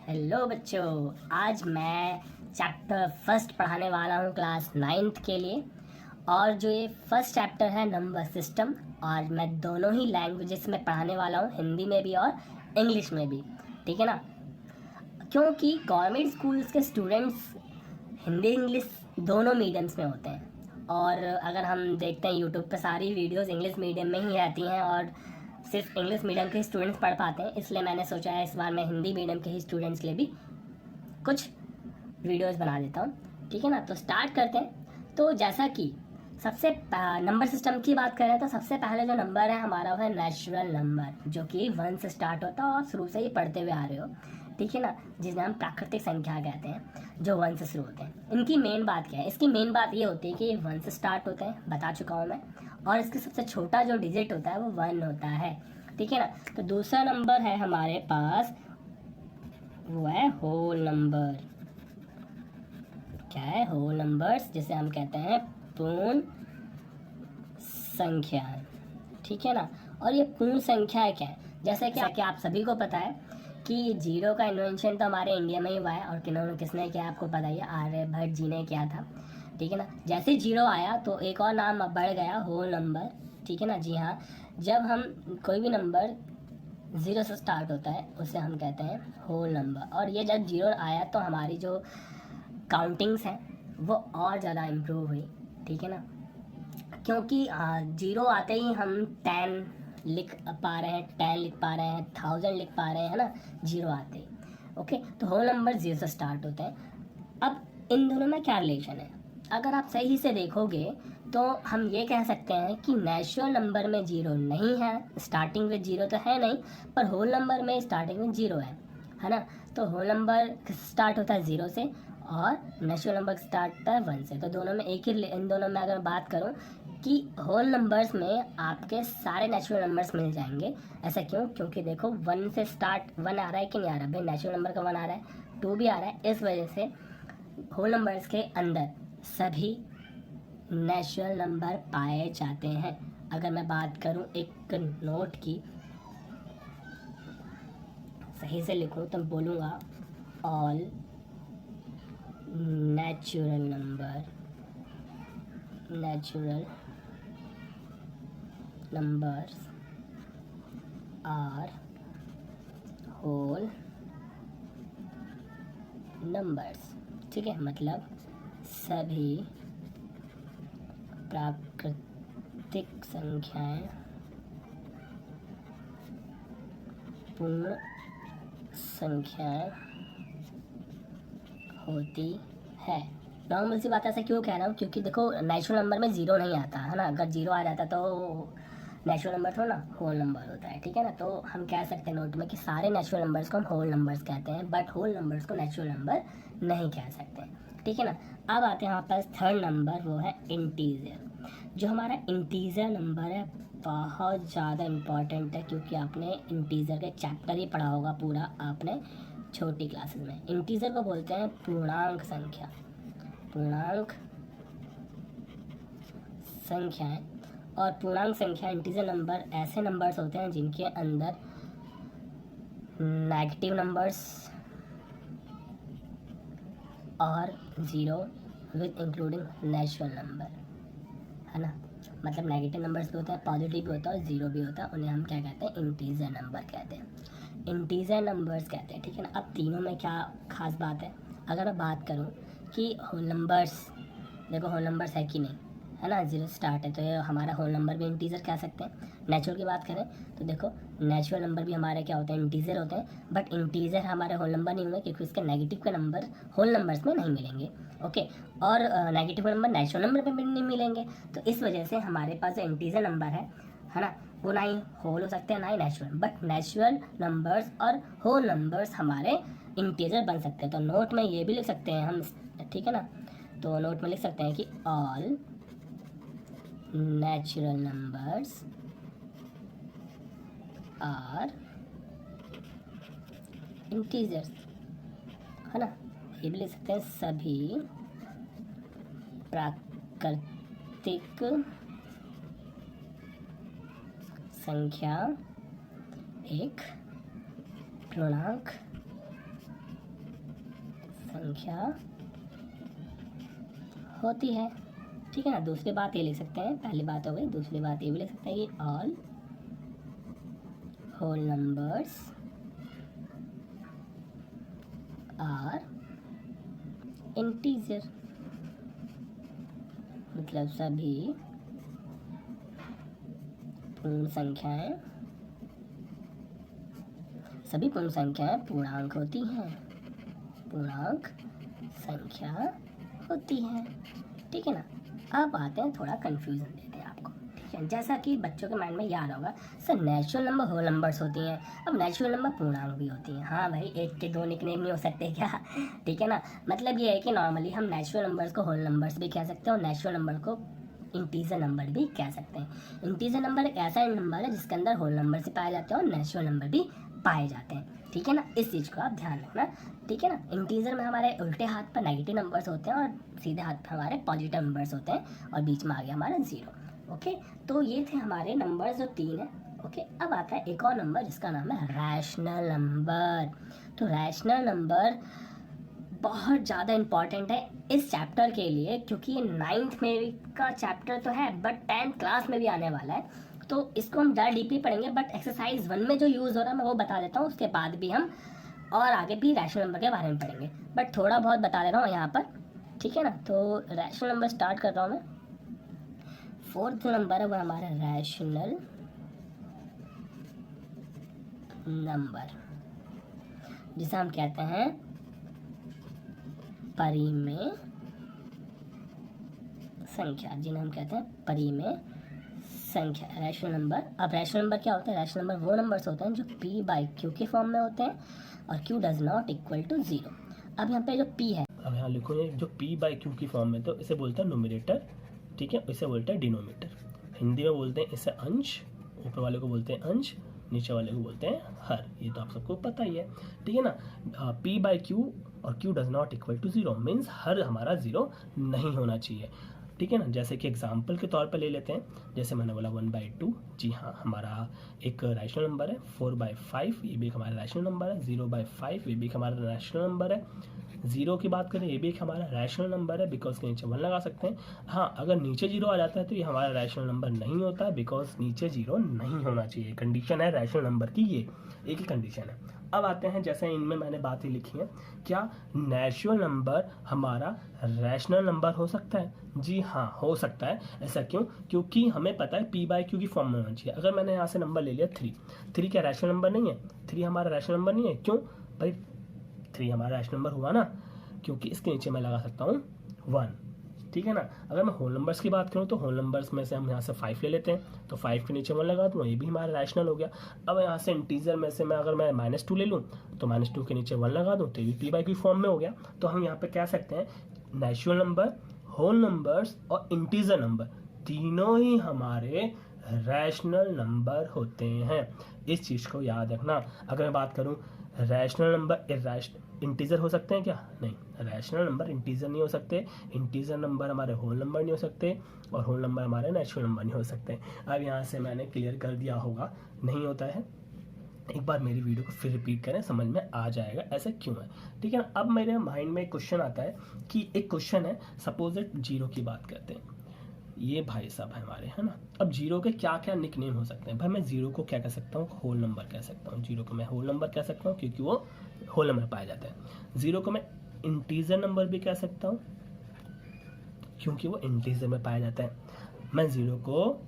Hello बच्चों, आज मैं चैप्टर फर्स्ट पढ़ाने वाला हूँ क्लास नाइन्थ के लिए। और जो ये फर्स्ट चैप्टर है नंबर सिस्टम, और मैं दोनों ही लैंग्वेजेस में पढ़ाने वाला हूँ, हिंदी में भी और इंग्लिश में भी। ठीक है ना, क्योंकि गवर्नमेंट स्कूल्स के स्टूडेंट्स हिंदी इंग्लिश दोनों मीडियम्स में होते हैं। और अगर हम देखते हैं यूट्यूब पर सारी वीडियोस इंग्लिश मीडियम में ही रहती हैं और सिर्फ इंग्लिश मीडियम के स्टूडेंट्स पढ़ पाते हैं। इसलिए मैंने सोचा है इस बार मैं हिंदी मीडियम के ही स्टूडेंट्स के लिए भी कुछ वीडियोस बना देता हूँ। ठीक है ना, तो स्टार्ट करते हैं। तो जैसा कि सबसे नंबर सिस्टम की बात करें तो सबसे पहले जो नंबर है हमारा वो है नेचुरल नंबर, जो कि 1 से स्टार्ट होता है और शुरू से ही पढ़ते हुए आ रहे हो। ठीक है ना, जिसे हम प्राकृतिक संख्या कहते हैं, जो 1 से शुरू होते हैं। इनकी मेन बात क्या है? इसकी मेन बात ये होती है कि ये 1 से स्टार्ट होते हैं, बता चुका हूँ मैं। और इसके सबसे छोटा जो डिजिट होता है वो 1 होता है। ठीक है ना, तो दूसरा नंबर है हमारे पास, वो है होल नंबर। क्या है? होल नंबर्स, जिसे हम कहते हैं पूर्ण संख्या। ठीक है ना, और ये पूर्ण संख्या क्या है? जैसे कि आप सभी को पता है कि जीरो का इन्वेंशन तो हमारे इंडिया में ही हुआ है। और किसने किया आपको पता ही है, आर्यभट्ट जी ने किया था। ठीक है ना, जैसे जीरो आया तो एक और नाम अब बढ़ गया, होल नंबर। ठीक है ना, जी हाँ, जब हम कोई भी नंबर 0 से स्टार्ट होता है उसे हम कहते हैं होल नंबर। और ये जब जीरो आया तो हमारी जो काउंटिंग्स हैं वो और ज़्यादा इम्प्रूव हुई। ठीक है ना, क्योंकि जीरो आते ही हम 10 लिख पा रहे हैं, 10 लिख पा रहे हैं, 1000 लिख पा रहे हैं, है ना, जीरो आते ही। ओके, तो होल नंबर 0 से स्टार्ट होते हैं। अब इन दोनों में क्या रिलेशन है? अगर आप सही से देखोगे तो हम ये कह सकते हैं कि नेचुरल नंबर में जीरो नहीं है, स्टार्टिंग में जीरो तो है नहीं, पर होल नंबर में स्टार्टिंग में जीरो है ना। तो होल नंबर स्टार्ट होता है 0 से और नेचुरल नंबर स्टार्ट होता है 1 से। तो दोनों में एक ही, इन दोनों में अगर बात करूं कि होल नंबर्स में आपके सारे नेचुरल नंबर्स मिल जाएंगे। ऐसा क्यों? क्योंकि देखो 1 से स्टार्ट 1 आ रहा है कि नहीं आ रहा? भाई नेचुरल नंबर का 1 आ रहा है, 2 भी आ रहा है। इस वजह से होल नंबर्स के अंदर सभी नेचुरल नंबर पाए जाते हैं। अगर मैं बात करूं एक नोट की, सही से लिखूं तो बोलूँगा all natural number are whole numbers. ठीक है, मतलब सभी प्राकृतिक संख्याएं पूर्ण संख्याएं होती है। नॉर्मल सी बात, ऐसा क्यों कह रहा हूँ? क्योंकि देखो नेचुरल नंबर में जीरो नहीं आता है ना। अगर जीरो आ जाता तो नेचुरल नंबर थोड़ा ना होल नंबर होता है। ठीक है ना, तो हम कह सकते हैं नोट में कि सारे नेचुरल नंबर्स को हम होल नंबर्स कहते हैं, बट होल नंबर्स को नेचुरल नंबर नहीं कह सकते। ठीक है ना, अब आते हैं हमारे पास थर्ड नंबर, वो है इंटीजर। जो हमारा इंटीजर नंबर है बहुत ज़्यादा इम्पॉर्टेंट है, क्योंकि आपने इंटीजर के चैप्टर ही पढ़ा होगा पूरा आपने छोटी क्लासेस में। इंटीजर को बोलते हैं पूर्णांक संख्या। पूर्णांक संख्याएं, और पूर्णांक संख्या इंटीजर नंबर ऐसे नंबर्स होते हैं जिनके अंदर नेगेटिव नंबर्स और zero with including natural number, है ना। मतलब नेगेटिव नंबर्स भी होता है, पॉजिटिव भी होता है और ज़ीरो भी होता है। उन्हें हम क्या कहते हैं? इंटीजर नंबर कहते हैं, इंटीजर नंबर्स कहते हैं। ठीक है ना, अब तीनों में क्या खास बात है? अगर मैं बात करूँ कि होल नंबर्स, देखो होल नंबर्स है कि नहीं, है ना, 0 स्टार्ट है तो ये हमारा होल नंबर भी इंटीजर कह सकते हैं। नेचुरल की बात करें तो देखो नेचुरल नंबर भी हमारे क्या होते हैं? इंटीजर होते हैं, बट इंटीजर हमारे होल नंबर नहीं होंगे क्योंकि उसके नेगेटिव के नंबर होल नंबर्स में नहीं मिलेंगे। ओके, और नेगेटिव नंबर नेचुरल नंबर में भी नहीं मिलेंगे। तो इस वजह से हमारे पास जो इंटीजर नंबर है ना, वो ना ही होल हो सकते हैं ना ही नेचुरल, बट नेचुरल नंबर्स और होल नंबर्स हमारे इंटीजर बन सकते हैं। तो नोट में ये भी लिख सकते हैं हम, ठीक है ना, तो नोट में लिख सकते हैं कि all natural numbers are integers, है ना। ये भी लिख सकते हैं सभी प्राकृतिक संख्या एक पूर्णांक संख्या होती है। ठीक है ना। दूसरी बात ये लिख सकते हैं, पहली बात हो गई, दूसरी बात ये भी लिख सकते हैं कि all whole numbers are integer, मतलब सभी पूर्ण संख्याएं पूर्णांक होती हैं, पूर्णांक संख्या होती है। ठीक है ना। अब आते हैं, थोड़ा कंफ्यूजन देते हैं आपको। ठीक है, जैसा कि बच्चों के माइंड में याद होगा sir natural number whole numbers होती हैं, अब नेचुरल नंबर पूर्णांक भी होती हैं। हाँ भाई, एक के दो निकनेम नहीं हो सकते क्या? ठीक है ना। मतलब ये है कि नॉर्मली हम नेचुरल नंबर्स को होल नंबर्स भी कह सकते हैं और नेचुरल नंबर को इंटीजर नंबर भी कह सकते हैं। इंटीजर नंबर एक ऐसा नंबर है जिसके अंदर होल नंबर से पाए जाते हैं और नेचुरल नंबर भी पाए जाते हैं। ठीक है ना, इस चीज़ को आप ध्यान रखना। ठीक है ना। इंटीजर में हमारे उल्टे हाथ पर नेगेटिव नंबर्स होते हैं और सीधे हाथ पर हमारे पॉजिटिव नंबर्स होते हैं और बीच में आ गया हमारा 0। ओके, तो ये थे हमारे नंबर्स जो 3 है। ओके, अब आता है एक और नंबर जिसका नाम है रैशनल नंबर। तो रैशनल नंबर बहुत ज़्यादा इम्पॉर्टेंट है इस चैप्टर के लिए, क्योंकि ये 9th में का चैप्टर तो है बट 10th क्लास में भी आने वाला है। तो इसको हम ज़्यादा डीपली पढ़ेंगे, बट एक्सरसाइज 1 में जो यूज़ हो रहा है मैं वो बता देता हूँ, उसके बाद भी हम और आगे भी रैशनल नंबर के बारे में पढ़ेंगे, बट थोड़ा बहुत बता दे रहा हूँ यहाँ पर। ठीक है ना। तो रैशनल नंबर स्टार्ट कर रहा हूँ मैं। 4th जो नंबर है वो हमारा रैशनल नंबर, जिसे हम कहते हैं परिमेय संख्या, जिन्हें हम कहते हैं परिमेय संख्या, रैशनल नंबर। अब रैशनल नंबर क्या होता है? रैशनल नंबर वो नंबर्स होते हैं जो p बाई क्यू के फॉर्म में होते हैं और q does not equal to 0। अब यहाँ पे जो p है, अब यहाँ लिखो ये जो p बाई क्यू की फॉर्म में, तो इसे बोलते हैं नोमिनेटर। ठीक है, इसे बोलते हैं डिनोमिनेटर। हिंदी में बोलते हैं इसे अंश, ऊपर वाले को बोलते हैं अंश, नीचे वाले को बोलते हैं हर। ये तो आप सबको पता ही है। ठीक है ना। p बाई क्यू और q does not equal to 0 means हर हमारा 0 नहीं होना चाहिए। ठीक है ना। जैसे कि एग्जाम्पल के तौर पर ले लेते हैं, जैसे मैंने बोला 1/2। जी हाँ, हमारा एक रैशनल नंबर है। 4/5 ये भी एक हमारा रैशनल नंबर है। 0/5 ये भी एक हमारा रैशनल नंबर है। 0 की बात करें, ये भी एक हमारा रैशनल नंबर है, बिकॉज के नीचे 1 लगा सकते हैं। हाँ, अगर नीचे 0 आ जाता है तो ये हमारा रैशनल नंबर नहीं होता है, बिकॉज नीचे 0 नहीं होना चाहिए। कंडीशन है रैशनल नंबर की, ये एक ही कंडीशन है। अब आते हैं, जैसे इनमें मैंने बातें लिखी हैं, क्या नेचुरल नंबर हमारा रैशनल नंबर हो सकता है? जी हाँ, हो सकता है। ऐसा क्यों? क्योंकि हमें पता है p बाई क्यू की फॉर्म में होना चाहिए। अगर मैंने यहाँ से नंबर ले लिया 3 क्या रैशनल नंबर नहीं है? 3 हमारा रैशनल नंबर नहीं है। क्यों भाई? 3 हमारा रैशनल नंबर हुआ ना, क्योंकि इसके नीचे मैं लगा सकता हूँ 1। ठीक है ना। अगर मैं होल नंबर्स की बात करूँ तो होल नंबर्स में से हम यहाँ से 5 ले लेते हैं, तो 5 के नीचे 1 लगा दूँ, ये भी हमारा रैशनल हो गया। अब यहाँ से इंटीजर में से मैं अगर मैं -2 ले लूँ तो -2 के नीचे 1 लगा दूँ, तो ये भी p बाई क्यू फॉर्म में हो गया। तो हम यहाँ पे कह सकते हैं नेचुरल नंबर, होल नंबर्स और इंटीजर नंबर तीनों ही हमारे रैशनल नंबर होते हैं। इस चीज़ को याद रखना। अगर मैं बात करूँ रैशनल नंबर इंटीजर हो सकते हैं क्या? नहीं, रैशनल नंबर इंटीजर नहीं हो सकते। इंटीजर नंबर हमारे होल नंबर नहीं हो सकते और होल नंबर हमारे नेचुरल नंबर नहीं हो सकते। अब यहाँ से मैंने क्लियर कर दिया होगा, नहीं होता है। एक बार मेरी वीडियो को फिर रिपीट करें, समझ में आ जाएगा ऐसा क्यों है। ठीक है ना। अब मेरे माइंड में एक क्वेश्चन आता है कि एक क्वेश्चन है, सपोज इट 0 की बात करते हैं। ये भाई साहब है हमारे, है ना। अब 0 के क्या क्या निकनेम हो सकते हैं? भाई मैं 0 को क्या कह सकता हूँ? होल नंबर कह सकता हूँ। 0 को मैं होल नंबर कह सकता हूँ क्योंकि वो होल नंबर पाया जाता है। 0 को मैं इंटीजर नंबर भी कह सकता हूँ क्योंकि वो इंटीजर में पाया जाता है। मैं 0 को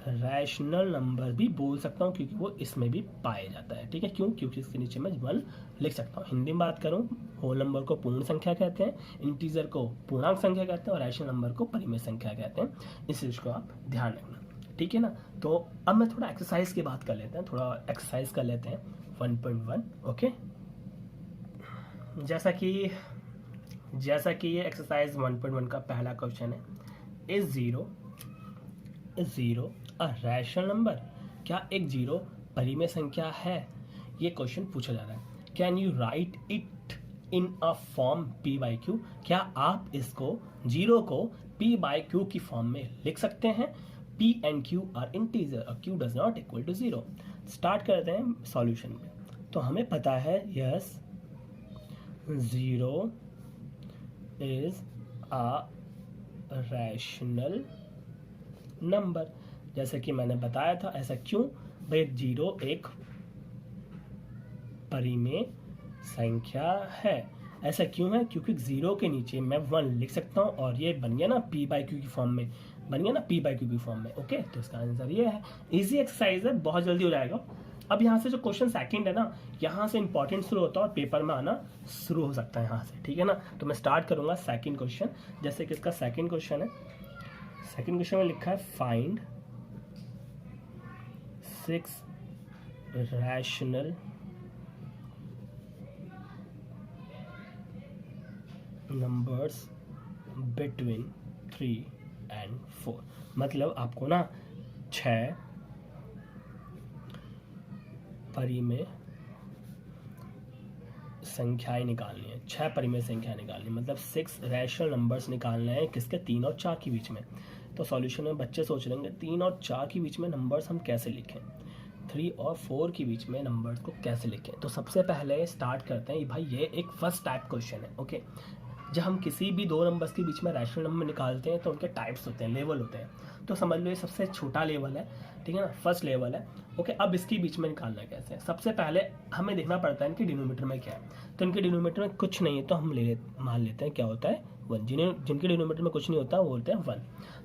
रैशनल नंबर भी बोल सकता हूँ क्योंकि वो इसमें भी पाया जाता है। ठीक है, क्यों? क्योंकि इसके नीचे मैं 1 लिख सकता हूँ। हिंदी में बात करूँ, होल नंबर को पूर्ण संख्या कहते हैं, इंटीजर को पूर्णांक संख्या कहते हैं और रैशनल नंबर को परिमेय संख्या कहते हैं। इस चीज़ को आप ध्यान रखना। ठीक है ना। तो अब मैं थोड़ा एक्सरसाइज की बात कर लेते हैं, थोड़ा एक्सरसाइज कर लेते हैं 1.1। ओके, जैसा कि ये एक्सरसाइज 1.1 का पहला क्वेश्चन है, is zero a rational number? क्या एक 0 परिमेय संख्या है? ये क्वेश्चन पूछा जा रहा है। Can you write it in a form p by q? क्या आप इसको 0 को p बाई क्यू की फॉर्म में लिख सकते हैं? p and q are integer और q does not equal to 0। Start करते हैं सॉल्यूशन में। तो हमें पता है yes 0 is a rational number। जैसे कि मैंने बताया था, ऐसा क्यों भाई? 0 एक परिमेय संख्या है। ऐसा क्यों है? क्योंकि 0 के नीचे मैं 1 लिख सकता हूँ और ये बन गया ना p बाई क्यू की फॉर्म में, बन गया ना p बाई क्यू की फॉर्म में। ओके, तो इसका आंसर ये है। इजी एक्सरसाइज है, बहुत जल्दी हो जाएगा। अब यहाँ से जो क्वेश्चन सेकंड है ना, यहाँ से इंपॉर्टेंट शुरू होता है और पेपर में आना शुरू हो सकता है यहाँ से, ठीक है ना। तो मैं स्टार्ट करूँगा सेकंड क्वेश्चन। जैसे कि इसका सेकंड क्वेश्चन है, सेकंड क्वेश्चन में लिखा है find 6 rational numbers between 3 and 4। मतलब आपको ना 6 परिमेय संख्याएं निकालनी है, 6 परिमेय संख्या निकालनी है, मतलब 6 रैशनल नंबर्स निकालने हैं। किसके? 3 और 4 के बीच में। तो सॉल्यूशन में बच्चे सोच लेंगे 3 और 4 के बीच में नंबर्स हम कैसे लिखें, 3 और 4 के बीच में नंबर्स को कैसे लिखें। तो सबसे पहले स्टार्ट करते हैं भाई, ये एक फर्स्ट टाइप क्वेश्चन है। ओके, जब हम किसी भी दो नंबर्स के बीच में रैशनल नंबर निकालते हैं तो उनके टाइप्स होते हैं, लेवल होते हैं। तो समझ लो ये सबसे छोटा लेवल है, ठीक है ना, फर्स्ट लेवल है। ओके, अब इसके बीच में निकालना कैसे है? सबसे पहले हमें देखना पड़ता है इनके डिनोमिनेटर में क्या है। तो इनके डिनोमिनेटर में कुछ नहीं है तो हम मान लेते हैं क्या होता है 1। जिनके डिनोमिनेटर में कुछ नहीं होता वो बोलते हैं 1।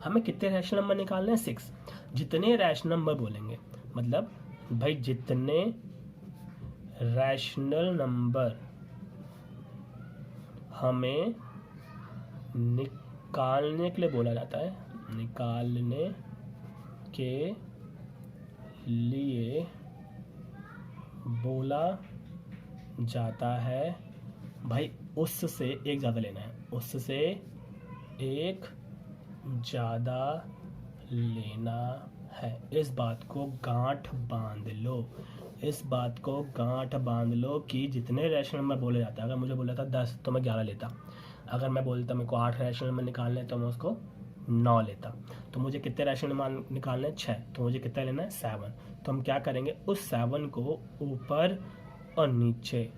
हमें कितने रैशनल नंबर निकालने हैं? 6। जितने रैशनल नंबर बोलेंगे, मतलब भाई जितने रैशनल नंबर हमें निकालने के लिए बोला जाता है, निकालने के लिए बोला जाता है भाई, उससे एक ज़्यादा लेना है, उससे एक ज़्यादा लेना है। इस बात को गांठ बांध लो, इस बात को गांठ बांध लो कि जितने रैशनल नंबर बोले जाते हैं, अगर मुझे बोला था 10 तो मैं 11 लेता। अगर मैं बोलता मेरे को 8 रैशनल नंबर निकालने तो मैं उसको 9 लेता। तो मुझे कितने रैशनल नंबर निकालने हैं? 6। तो मुझे कितना लेना है? 7। तो हम क्या करेंगे, उस 7 को ऊपर और नीचे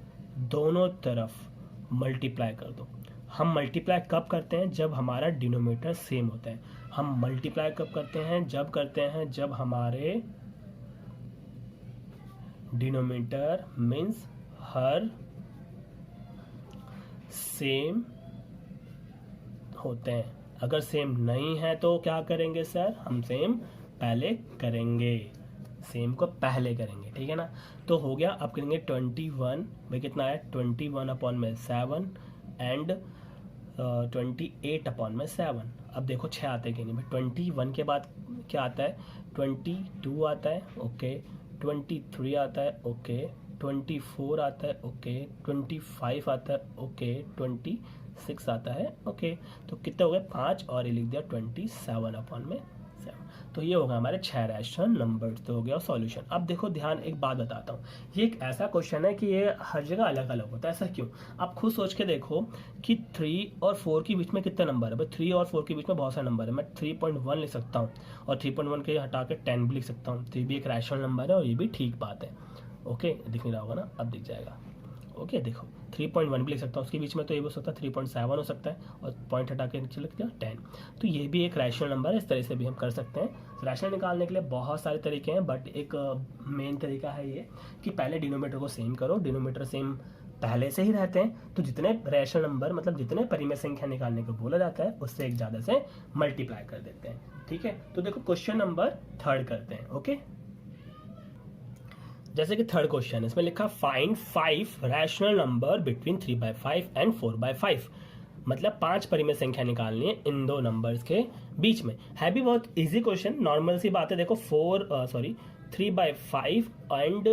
दोनों तरफ मल्टीप्लाई कर दो। हम मल्टीप्लाई कब करते हैं? जब हमारा डिनोमिनेटर सेम होता है। हम मल्टीप्लाई कब करते हैं? जब करते हैं जब हमारे डिनोमिनेटर मीन्स हर सेम होते हैं। अगर सेम नहीं है तो क्या करेंगे सर? हम सेम पहले करेंगे, सेम को पहले करेंगे, ठीक है ना। तो हो गया। अब करेंगे 21 भाई, कितना है? 21/7 एंड 28/7। अब देखो 6 आते हैं कि नहीं भाई। 21 के बाद क्या आता है? 22 आता है, ओके। 23 आता है, ओके। 24 आता है, ओके। 25 आता है, ओके। 26 आता है, ओके। तो कितने हो गए? 5 और ये लिख दिया 27/7। तो ये होगा हमारे 6 रैशनल नंबर। तो हो गया सॉल्यूशन। अब देखो ध्यान, एक बात बताता हूँ, ये एक ऐसा क्वेश्चन है कि ये हर जगह अलग अलग होता है। ऐसा क्यों? आप खुद सोच के देखो कि 3 और 4 के बीच में कितने नंबर है भाई। 3 और 4 के बीच में बहुत सारे नंबर है। मैं 3.1 लिख सकता हूँ और 3.1 के हटा के 10 भी लिख सकता हूँ। तो ये भी एक रैशनल नंबर है और ये भी ठीक बात है। ओके, दिख नहीं रहा होगा ना, अब दिख जाएगा। ओके, देखो 3.1 भी लिख सकता हूँ, उसके बीच में तो ये भी हो सकता है 3.7 हो सकता है और पॉइंट हटा के नीचे लिख दिया 10। तो ये भी एक रैशनल नंबर है। इस तरह से भी हम कर सकते हैं। रैशनल निकालने के लिए बहुत सारे तरीके हैं, बट एक मेन तरीका है ये कि पहले डिनोमिनेटर को सेम करो। डिनोमिनेटर सेम पहले से ही रहते हैं तो जितने रैशनल नंबर मतलब जितने परिमेय संख्या निकालने को बोला जाता है उससे एक ज़्यादा से मल्टीप्लाई कर देते हैं, ठीक है। तो देखो क्वेश्चन नंबर 3 करते हैं। ओके, जैसे कि 3rd क्वेश्चन, इसमें लिखा find 5 rational number between 3/5 and 4/5। मतलब 5 परिमेय संख्या निकालनी है इन दो नंबर्स के बीच में। है भी बहुत इजी क्वेश्चन, नॉर्मल सी बात है। देखो 3/5 एंड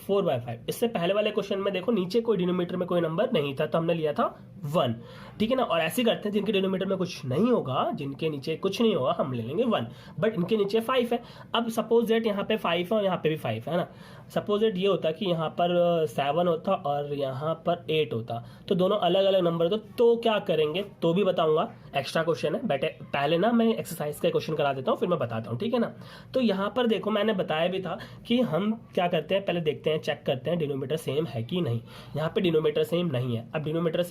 4/5। इससे पहले वाले क्वेश्चन में देखो नीचे कोई डिनोमिनेटर में कोई नंबर नहीं था तो हमने लिया था 1, ठीक है ना। और ऐसे करते हैं जिनके डिनोमिनेटर में कुछ नहीं होगा, जिनके नीचे कुछ नहीं होगा, हम ले लेंगे 1, बट इनके नीचे 5 है। अब सपोज दैट यहाँ पे 5 है और यहाँ पे भी 5 है ना। सपोज दैट ये होता कि यहाँ पर 7 होता और यहाँ पर 8 होता, तो दोनों अलग अलग नंबर होते, तो क्या करेंगे तो भी बताऊंगा। एक्स्ट्रा क्वेश्चन है, बेटे पहले ना मैं एक्सरसाइज का क्वेश्चन करा देता हूँ, फिर मैं बताता हूँ, ठीक है ना। तो यहाँ पर देखो मैंने बताया भी था कि हम क्या करते हैं, पहले देखते हैं, चेक करते हैं डिनोमीटर सेम है कि नहीं। यहाँ पे डिनोमीटर सेम नहीं है। अब डिनोमीटर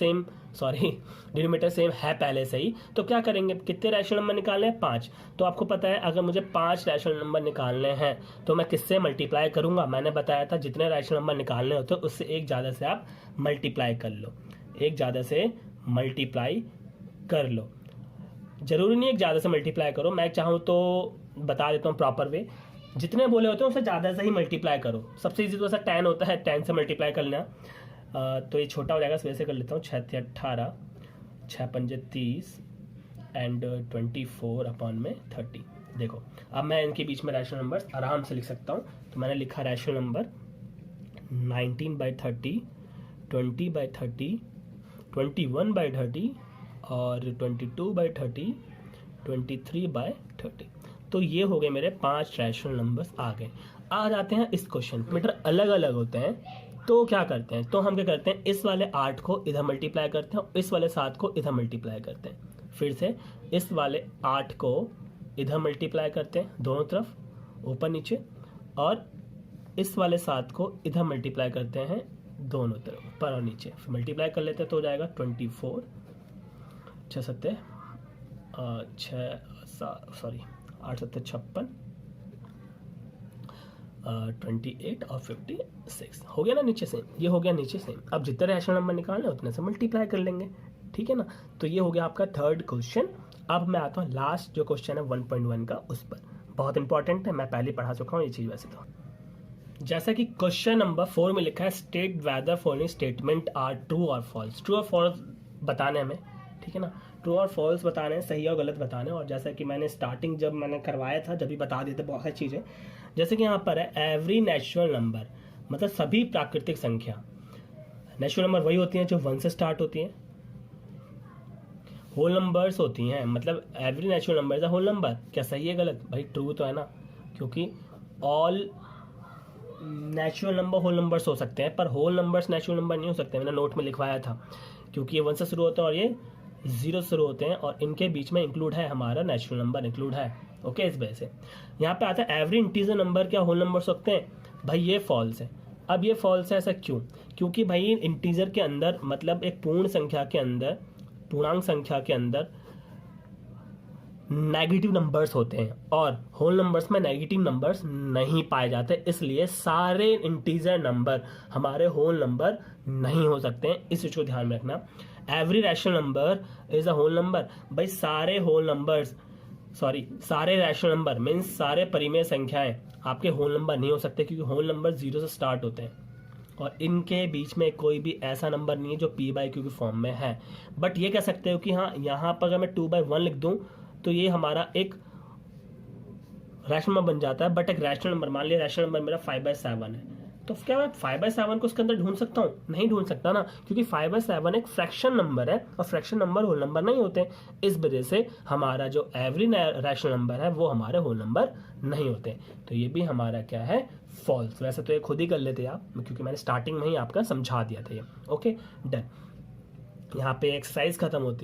सेम है पहले से ही, तो क्या करेंगे, कितने रैशनल नंबर निकालने हैं, 5। तो आपको पता है अगर मुझे 5 रैशनल नंबर निकालने हैं तो मैं किससे मल्टीप्लाई करूँगा। मैंने बताया था जितने रैशनल नंबर निकालने होते हैं उससे एक ज़्यादा से आप मल्टीप्लाई कर लो, एक ज़्यादा से मल्टीप्लाई कर लो। जरूरी नहीं है ज़्यादा से मल्टीप्लाई करो, मैं चाहूँ तो बता देता हूँ प्रॉपर वे। जितने बोले होते हैं उससे ज़्यादा से ही मल्टीप्लाई करो। सबसे ईजी तो ऐसा 10 होता है, 10 से मल्टीप्लाई कर लेना। तो ये छोटा हो जाएगा, इस वजह से कर लेता हूँ। 6 × 18, 6 × 5 = 30 एंड 24 अपॉन में 30। देखो अब मैं इनके बीच में रैशनल नंबर आराम से लिख सकता हूँ। तो मैंने लिखा रैशनल नंबर 19/30, 20/30, 21/30 और 22/30, 23/30। तो ये हो गए मेरे 5 रैशनल नंबर्स आ गए। आ जाते हैं इस क्वेश्चन, मीटर अलग अलग होते हैं तो क्या करते हैं, तो हम क्या करते हैं, इस वाले 8 को इधर मल्टीप्लाई करते हैं और इस वाले 7 को इधर मल्टीप्लाई करते हैं। फिर से इस वाले 8 को इधर मल्टीप्लाई करते हैं दोनों तरफ, ऊपर नीचे, और इस वाले 7 को इधर मल्टीप्लाई करते हैं दोनों तरफ, ऊपर और नीचे। फिर मल्टीप्लाई कर लेते हैं तो हो जाएगा 24, 6 7 8 7 56, 28 और 56 हो गया ना नीचे से, ये हो गया नीचे से। अब जितने रैशनल नंबर निकालने उतने से मल्टीप्लाई कर लेंगे, ठीक है ना। तो ये हो गया आपका थर्ड क्वेश्चन। अब मैं आता हूँ लास्ट जो क्वेश्चन है 1.1 का, उस पर। बहुत इंपॉर्टेंट है, मैं पहले पढ़ा चुका हूँ ये चीज़ वैसे तो। जैसा कि क्वेश्चन नंबर 4 में लिखा है, state whether following statement are true और फॉल्स। ट्रू और फॉल्स बताने हमें, ठीक है ना, ट्रू और फॉल्स बताने, सही और गलत बताने। और जैसा कि मैंने स्टार्टिंग जब मैंने करवाया था जब भी बता दिए थे बहुत सारी चीज़ें। जैसे कि यहाँ पर है एवरी नेचुरल नंबर, मतलब सभी प्राकृतिक संख्या। नेचुरल नंबर वही होती हैं जो 1 से स्टार्ट होती हैं, होल नंबर्स होती हैं, मतलब every natural number is a whole number. क्या सही है गलत, भाई ट्रू तो है ना, क्योंकि all natural number whole numbers हो सकते हैं पर होल नंबर्स नेचुरल नंबर नहीं हो सकते। मैंने नोट में लिखवाया था, क्योंकि ये 1 से शुरू होता है और ये 0 से शुरू होते हैं और इनके बीच में इंक्लूड है हमारा नेचुरल नंबर इंक्लूड है। ओके, इस वजह से यहाँ पे आता है एवरी इंटीजर नंबर क्या होल नंबर सकते हैं, भाई ये फॉल्स है। अब ये फॉल्स है, ऐसा क्यों, क्योंकि भाई इंटीजर के अंदर, मतलब एक पूर्ण संख्या के अंदर, पूर्णांक संख्या के अंदर नेगेटिव नंबर्स होते हैं और होल नंबर्स में नेगेटिव नंबर्स नहीं पाए जाते, इसलिए सारे इंटीजर नंबर हमारे होल नंबर नहीं हो सकते हैं। इस चीज को ध्यान में रखना। Every rational number is a whole number, भाई सारे होल नंबर्स, सारे रैशनल नंबर मीन्स सारे परिमेय संख्याएं आपके होल नंबर नहीं हो सकते, क्योंकि होल नंबर 0 से स्टार्ट होते हैं और इनके बीच में कोई भी ऐसा नंबर नहीं है जो p/q की फॉर्म में है। बट ये कह सकते हो कि हाँ, यहाँ पर अगर मैं 2/1 लिख दूं तो ये हमारा एक रैशनल नंबर बन जाता है। बट एक रैशनल नंबर, मान लिया रैशनल नंबर मेरा 5/7 है, तो क्या मैं 5/7 को उसके अंदर ढूंढ सकता हूँ, नहीं ढूंढ सकता ना, क्योंकि 5/7 एक फ्रैक्शन नंबर है और फ्रैक्शन नंबर होल नंबर नहीं होते। इस वजह से हमारा जो एवरी रैशनल नंबर है वो हमारे होल नंबर नहीं होते। तो ये भी हमारा क्या है, फॉल्स। वैसे तो ये खुद ही कर लेते आप, क्योंकि मैंने स्टार्टिंग में ही आपका समझा दिया था ये। Okay done. यहाँ पे एक्सरसाइज खत्म होती है।